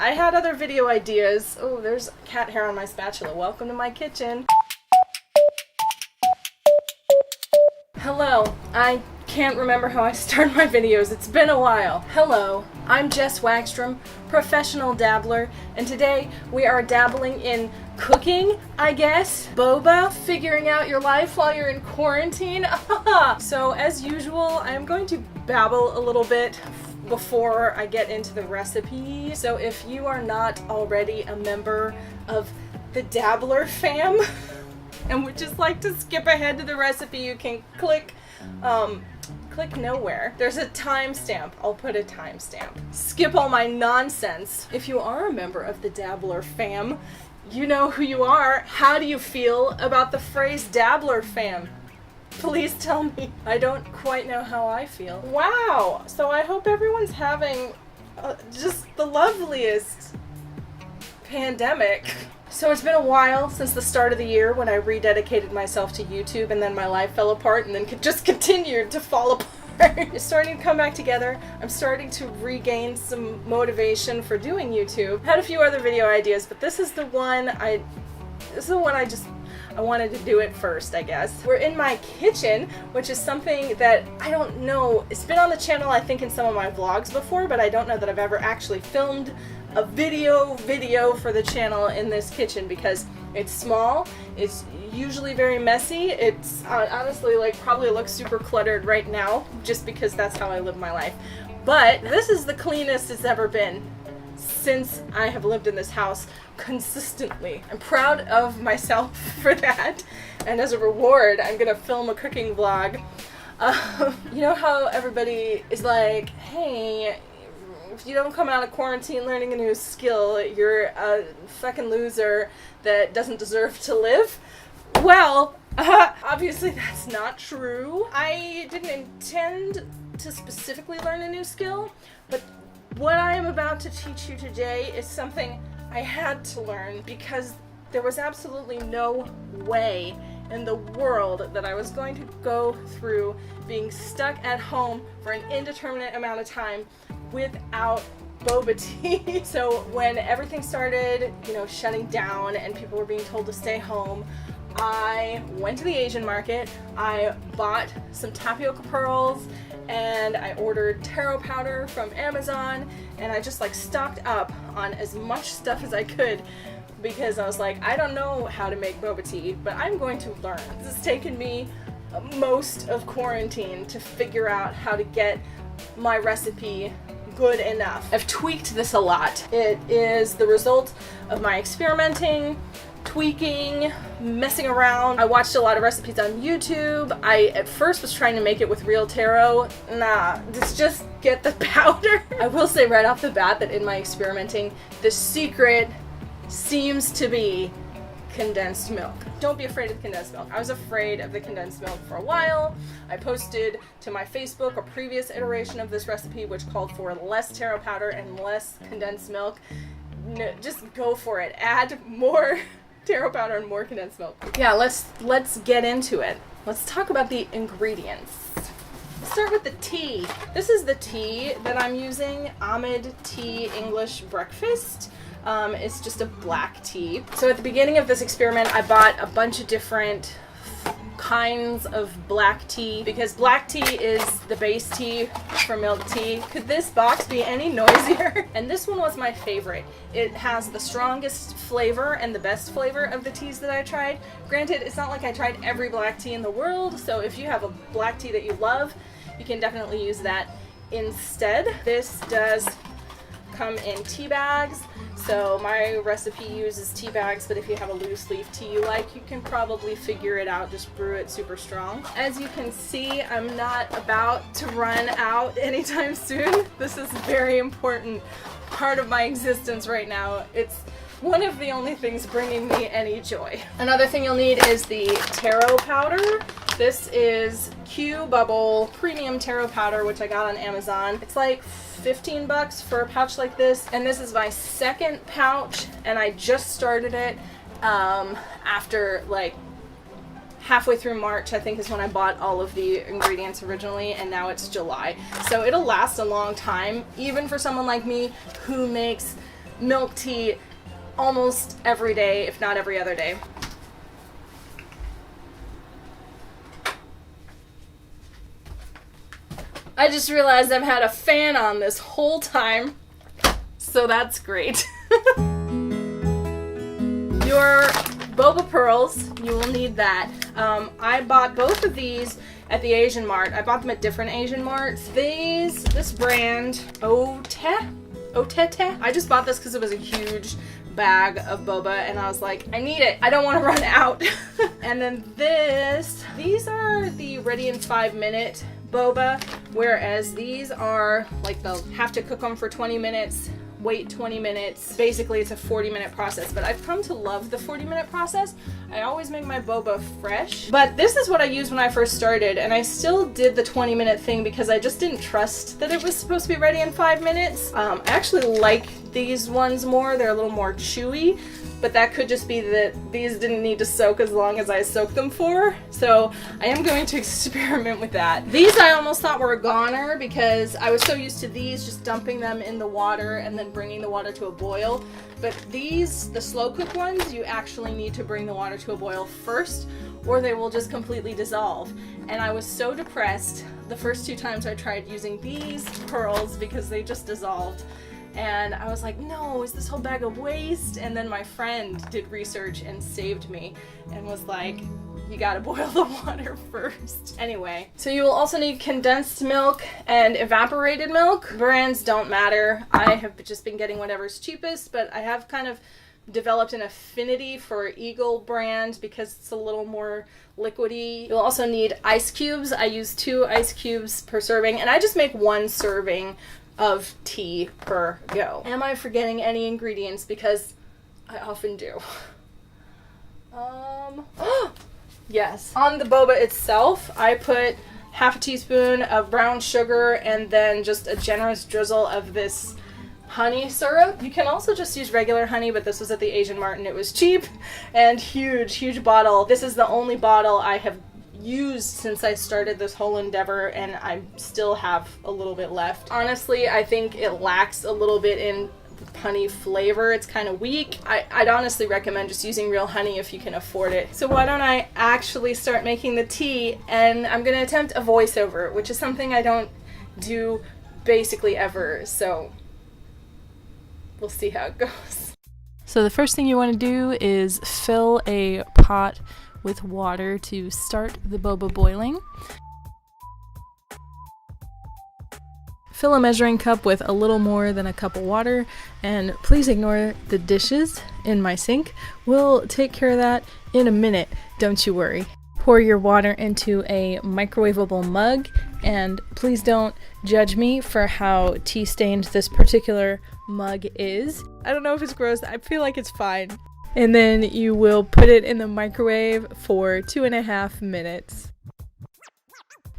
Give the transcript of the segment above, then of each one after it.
I had other video ideas. Oh, there's cat hair on my spatula. Welcome to my kitchen. Hello. I can't remember how I start my videos. It's been a while. Hello. I'm Jess Wagstrom, professional dabbler, and today we are dabbling in cooking, I guess. Boba, figuring out your life while you're in quarantine. So as usual, I'm going to babble a little bit before I get into the recipe. So if you are not already a member of the Dabbler fam and would just like to skip ahead to the recipe, you can click nowhere. There's a timestamp. I'll put a timestamp. Skip all my nonsense. If you are a member of the Dabbler fam, you know who you are. How do you feel about the phrase Dabbler fam? Please tell me. I don't quite know how I feel. Wow! So I hope everyone's having just the loveliest pandemic. So it's been a while since the start of the year when I rededicated myself to YouTube, and then my life fell apart and then just continued to fall apart. It's starting to come back together. I'm starting to regain some motivation for doing YouTube. Had a few other video ideas, but this is the one I wanted to do it first, I guess. We're in my kitchen, which is something that I don't know. It's been on the channel, I think, in some of my vlogs before, but I don't know that I've ever actually filmed a video for the channel in this kitchen because it's small, it's usually very messy, it's honestly like probably looks super cluttered right now just because that's how I live my life. But this is the cleanest it's ever been since I have lived in this house consistently. I'm proud of myself for that, and as a reward I'm gonna film a cooking vlog. You know how everybody is like, hey, if you don't come out of quarantine learning a new skill, you're a fucking loser that doesn't deserve to live? Well, obviously that's not true. I didn't intend to specifically learn a new skill, but what I am about to teach you today is something I had to learn because there was absolutely no way in the world that I was going to go through being stuck at home for an indeterminate amount of time without boba tea. So when everything started, shutting down and people were being told to stay home, I went to the Asian market, I bought some tapioca pearls, and I ordered taro powder from Amazon, and I just stocked up on as much stuff as I could because I was like, I don't know how to make boba tea, but I'm going to learn. This has taken me most of quarantine to figure out how to get my recipe good enough. I've tweaked this a lot. It is the result of my experimenting, tweaking, messing around. I watched a lot of recipes on YouTube. I at first was trying to make it with real taro. Nah, just get the powder. I will say right off the bat that in my experimenting, the secret seems to be condensed milk. Don't be afraid of the condensed milk. I was afraid of the condensed milk for a while. I posted to my Facebook a previous iteration of this recipe which called for less taro powder and less condensed milk. No, just go for it. Add more taro powder and more condensed milk. Yeah, let's get into it. Let's talk about the ingredients. Let's start with the tea. This is the tea that I'm using, Ahmed Tea English Breakfast. It's just a black tea. So at the beginning of this experiment, I bought a bunch of different kinds of black tea because black tea is the base tea for milk tea. Could this box be any noisier? And this one was my favorite. It has the strongest flavor and the best flavor of the teas that I tried. Granted, it's not like I tried every black tea in the world, so if you have a black tea that you love, you can definitely use that instead. This does come in tea bags. So my recipe uses tea bags, but if you have a loose leaf tea you like, you can probably figure it out, just brew it super strong. As you can see, I'm not about to run out anytime soon. This is a very important part of my existence right now. It's one of the only things bringing me any joy. Another thing you'll need is the taro powder. This is Q Bubble Premium Taro Powder, which I got on Amazon. It's like $15 for a pouch like this, and this is my second pouch, and I just started it after halfway through March, I think, is when I bought all of the ingredients originally, and now it's July. So it'll last a long time, even for someone like me who makes milk tea almost every day, if not every other day. I just realized I've had a fan on this whole time, so that's great. Your boba pearls, you will need that. I bought both of these at the Asian Mart. I bought them at different Asian Marts. This brand, Otete. I just bought this because it was a huge bag of boba and I was like, I need it. I don't want to run out. And then these are the Ready in 5 Minute boba, whereas these are like they'll have to cook them for 20 minutes, wait 20 minutes. Basically it's a 40-minute process, but I've come to love the 40-minute process. I always make my boba fresh, but this is what I used when I first started, and I still did the 20-minute thing because I just didn't trust that it was supposed to be ready in 5 minutes. I actually like these ones more. They're a little more chewy, but that could just be that these didn't need to soak as long as I soaked them for. So I am going to experiment with that. These I almost thought were a goner because I was so used to these just dumping them in the water and then bringing the water to a boil. But these, the slow cook ones, you actually need to bring the water to a boil first or they will just completely dissolve. And I was so depressed the first 2 times I tried using these pearls because they just dissolved. And I was like, no, is this whole bag of waste? And then my friend did research and saved me and was like, you gotta boil the water first. Anyway, so you will also need condensed milk and evaporated milk. Brands don't matter. I have just been getting whatever's cheapest, but I have kind of developed an affinity for Eagle brand because it's a little more liquidy. You'll also need ice cubes. I use 2 ice cubes per serving, and I just make 1 serving of tea per go. Am I forgetting any ingredients? Because I often do. Yes. On the boba itself, I put half a teaspoon of brown sugar and then just a generous drizzle of this honey syrup. You can also just use regular honey, but this was at the Asian Mart and it was cheap and huge bottle. This is the only bottle I have used since I started this whole endeavor, and I still have a little bit left. Honestly, I think it lacks a little bit in honey flavor. It's kind of weak. I'd honestly recommend just using real honey if you can afford it. So why don't I actually start making the tea, and I'm going to attempt a voiceover, which is something I don't do basically ever, so we'll see how it goes. So the first thing you want to do is fill a pot with water to start the boba boiling. Fill a measuring cup with a little more than a cup of water, and please ignore the dishes in my sink. We'll take care of that in a minute, don't you worry. Pour your water into a microwavable mug, and please don't judge me for how tea-stained this particular mug is. I don't know if it's gross, I feel like it's fine. And then you will put it in the microwave for 2.5 minutes.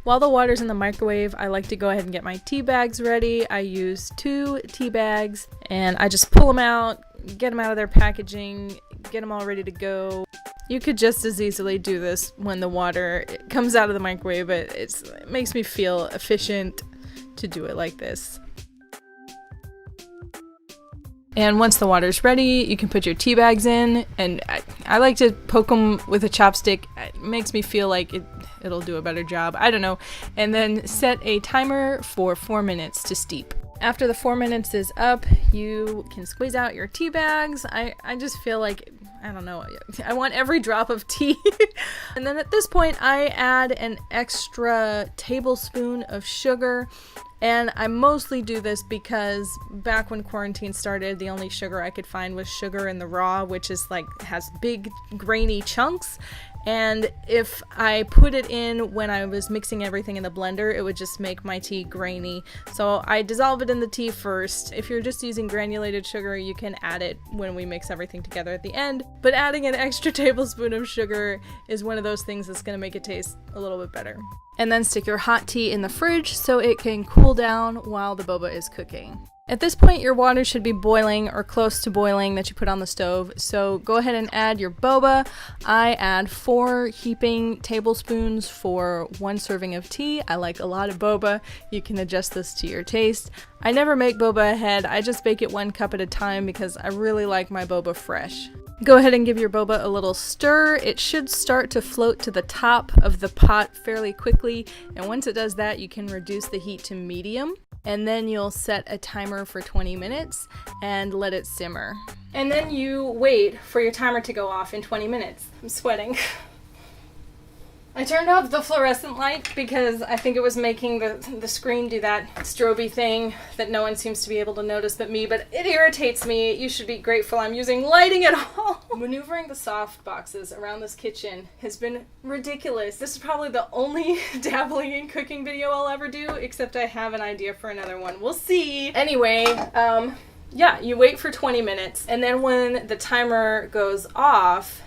While the water's in the microwave, I like to go ahead and get my tea bags ready. I use 2 tea bags and I just pull them out, get them out of their packaging, get them all ready to go. You could just as easily do this when the water comes out of the microwave, but it makes me feel efficient to do it like this. And once the water's ready, you can put your tea bags in, and I like to poke them with a chopstick. It makes me feel like it'll do a better job. I don't know. And then set a timer for 4 minutes to steep. After the 4 minutes is up, you can squeeze out your tea bags. I just feel like, I don't know, I want every drop of tea. And then at this point, I add an extra tablespoon of sugar. And I mostly do this because back when quarantine started, the only sugar I could find was sugar in the raw, which is like, has big grainy chunks. And if I put it in when I was mixing everything in the blender, it would just make my tea grainy. So I dissolve it in the tea first. If you're just using granulated sugar, you can add it when we mix everything together at the end. But adding an extra tablespoon of sugar is one of those things that's gonna make it taste a little bit better. And then stick your hot tea in the fridge so it can cool down while the boba is cooking. At this point, your water should be boiling or close to boiling that you put on the stove. So go ahead and add your boba. I add 4 heaping tablespoons for 1 serving of tea. I like a lot of boba. You can adjust this to your taste. I never make boba ahead. I just bake it 1 cup at a time because I really like my boba fresh. Go ahead and give your boba a little stir. It should start to float to the top of the pot fairly quickly. And once it does that, you can reduce the heat to medium. And then you'll set a timer for 20 minutes and let it simmer. And then you wait for your timer to go off in 20 minutes. I'm sweating. I turned off the fluorescent light because I think it was making the screen do that stroby thing that no one seems to be able to notice but me, but it irritates me. You should be grateful I'm using lighting at all. Maneuvering the soft boxes around this kitchen has been ridiculous. This is probably the only dabbling in cooking video I'll ever do, except I have an idea for another one. We'll see. Anyway, yeah, you wait for 20 minutes, and then when the timer goes off,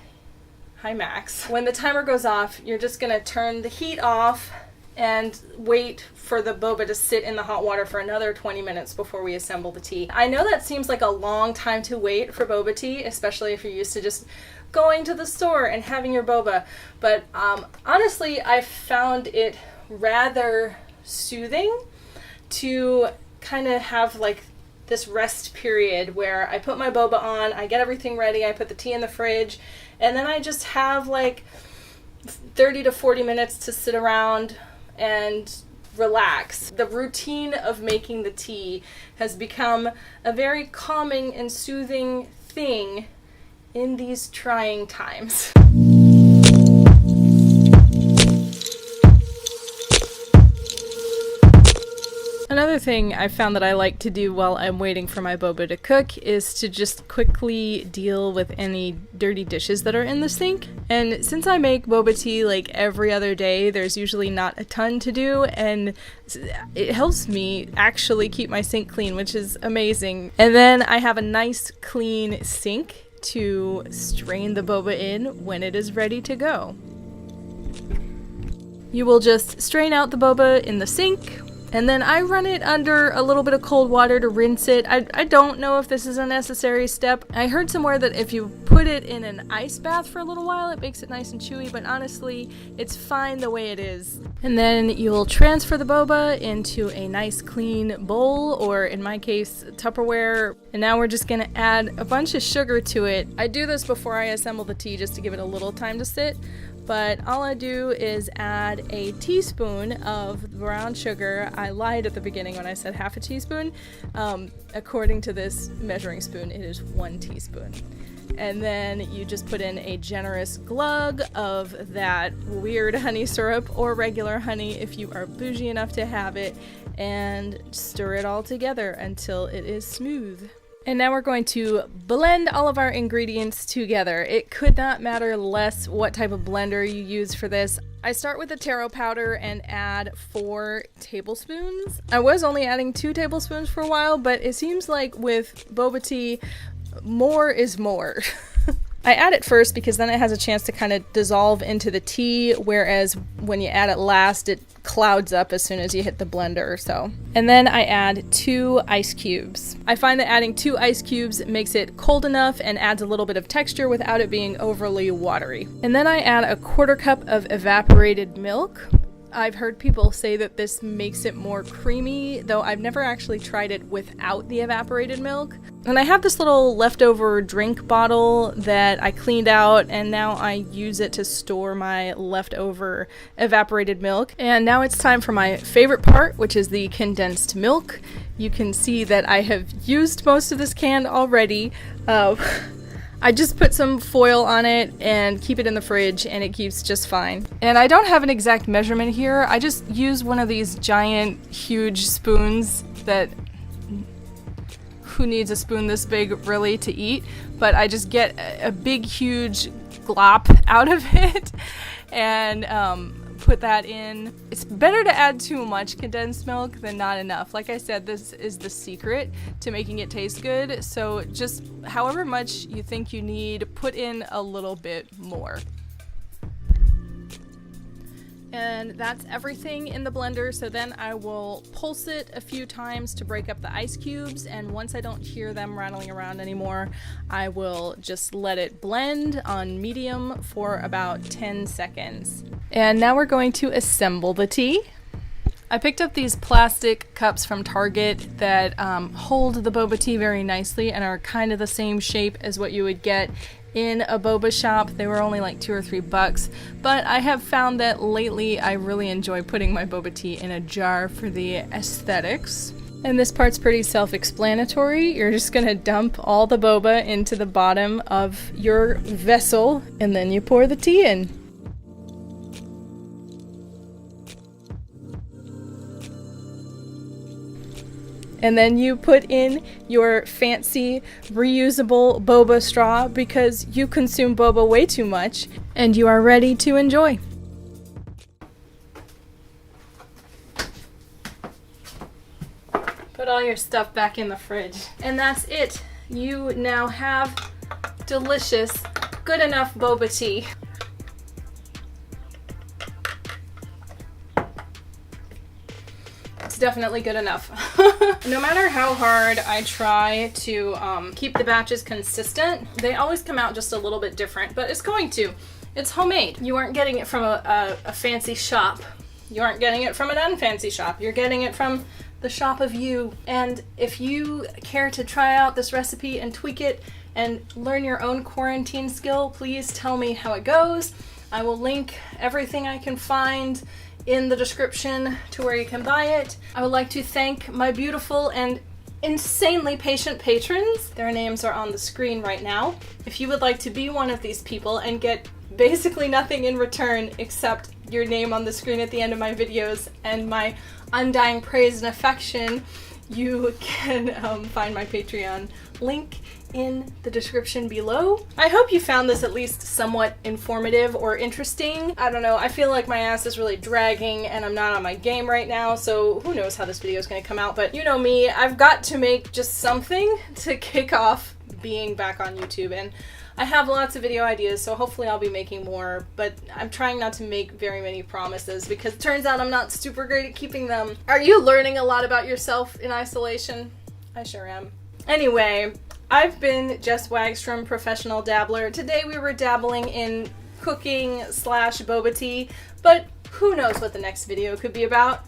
hi Max. When the timer goes off, you're just gonna turn the heat off and wait for the boba to sit in the hot water for another 20 minutes before we assemble the tea. I know that seems like a long time to wait for boba tea, especially if you're used to just going to the store and having your boba, but honestly, I found it rather soothing to kind of have like this rest period where I put my boba on, I get everything ready, I put the tea in the fridge, and then I just have like 30 to 40 minutes to sit around and relax. The routine of making the tea has become a very calming and soothing thing in these trying times. Another thing I found that I like to do while I'm waiting for my boba to cook is to just quickly deal with any dirty dishes that are in the sink. And since I make boba tea like every other day, there's usually not a ton to do, and it helps me actually keep my sink clean, which is amazing. And then I have a nice clean sink to strain the boba in when it is ready to go. You will just strain out the boba in the sink, and then I run it under a little bit of cold water to rinse it. I don't know if this is a necessary step. I heard somewhere that if you put it in an ice bath for a little while, it makes it nice and chewy, but honestly, it's fine the way it is. And then you'll transfer the boba into a nice clean bowl, or in my case, Tupperware. And now we're just gonna add a bunch of sugar to it. I do this before I assemble the tea just to give it a little time to sit. But all I do is add a teaspoon of brown sugar. I lied at the beginning when I said half a teaspoon. According to this measuring spoon, it is 1 teaspoon. And then you just put in a generous glug of that weird honey syrup, or regular honey if you are bougie enough to have it, and stir it all together until it is smooth. And now we're going to blend all of our ingredients together. It could not matter less what type of blender you use for this. I start with the taro powder and add 4 tablespoons. I was only adding 2 tablespoons for a while, but it seems like with boba tea, more is more. I add it first because then it has a chance to kind of dissolve into the tea, whereas when you add it last, it clouds up as soon as you hit the blender or so. And then I add 2 ice cubes. I find that adding 2 ice cubes makes it cold enough and adds a little bit of texture without it being overly watery. And then I add a 1/4 cup of evaporated milk. I've heard people say that this makes it more creamy, though I've never actually tried it without the evaporated milk. And I have this little leftover drink bottle that I cleaned out, and now I use it to store my leftover evaporated milk. And now it's time for my favorite part, which is the condensed milk. You can see that I have used most of this can already. I just put some foil on it and keep it in the fridge, and it keeps just fine. And I don't have an exact measurement here. I just use one of these giant, huge spoons that... who needs a spoon this big, really, to eat? But I just get a big, huge glop out of it and put that in. It's better to add too much condensed milk than not enough. Like I said, this is the secret to making it taste good. So just however much you think you need, put in a little bit more. And that's everything in the blender. So then I will pulse it a few times to break up the ice cubes, and once I don't hear them rattling around anymore, I will just let it blend on medium for about 10 seconds. And now we're going to assemble the tea. I picked up these plastic cups from Target that hold the boba tea very nicely and are kind of the same shape as what you would get in a boba shop. They were only like $2 or $3, but I have found that lately I really enjoy putting my boba tea in a jar for the aesthetics. And this part's pretty self-explanatory. You're just gonna dump all the boba into the bottom of your vessel, and then you pour the tea in. And then you put in your fancy reusable boba straw because you consume boba way too much, and you are ready to enjoy. Put all your stuff back in the fridge. And that's it. You now have delicious, good enough boba tea. Definitely good enough. No matter how hard I try to keep the batches consistent, they always come out just a little bit different, but it's going to. It's homemade. You aren't getting it from a fancy shop. You aren't getting it from an unfancy shop. You're getting it from the shop of you. And if you care to try out this recipe and tweak it and learn your own quarantine skill, please tell me how it goes. I will link everything I can find in the description to where you can buy it. I would like to thank my beautiful and insanely patient patrons. Their names are on the screen right now. If you would like to be one of these people and get basically nothing in return except your name on the screen at the end of my videos and my undying praise and affection, you can find my Patreon link in the description below. I hope you found this at least somewhat informative or interesting. I don't know, I feel like my ass is really dragging and I'm not on my game right now, so who knows how this video is going to come out, but you know me, I've got to make just something to kick off being back on YouTube, and I have lots of video ideas, so hopefully I'll be making more, but I'm trying not to make very many promises because it turns out I'm not super great at keeping them. Are you learning a lot about yourself in isolation? I sure am. Anyway, I've been Jess Wagstrom, professional dabbler. Today we were dabbling in cooking / boba tea, but who knows what the next video could be about.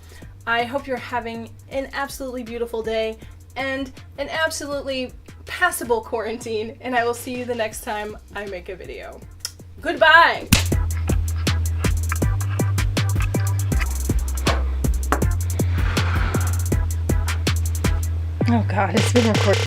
I hope you're having an absolutely beautiful day and an absolutely passable quarantine, and I will see you the next time I make a video. Goodbye! Oh God, it's been recorded.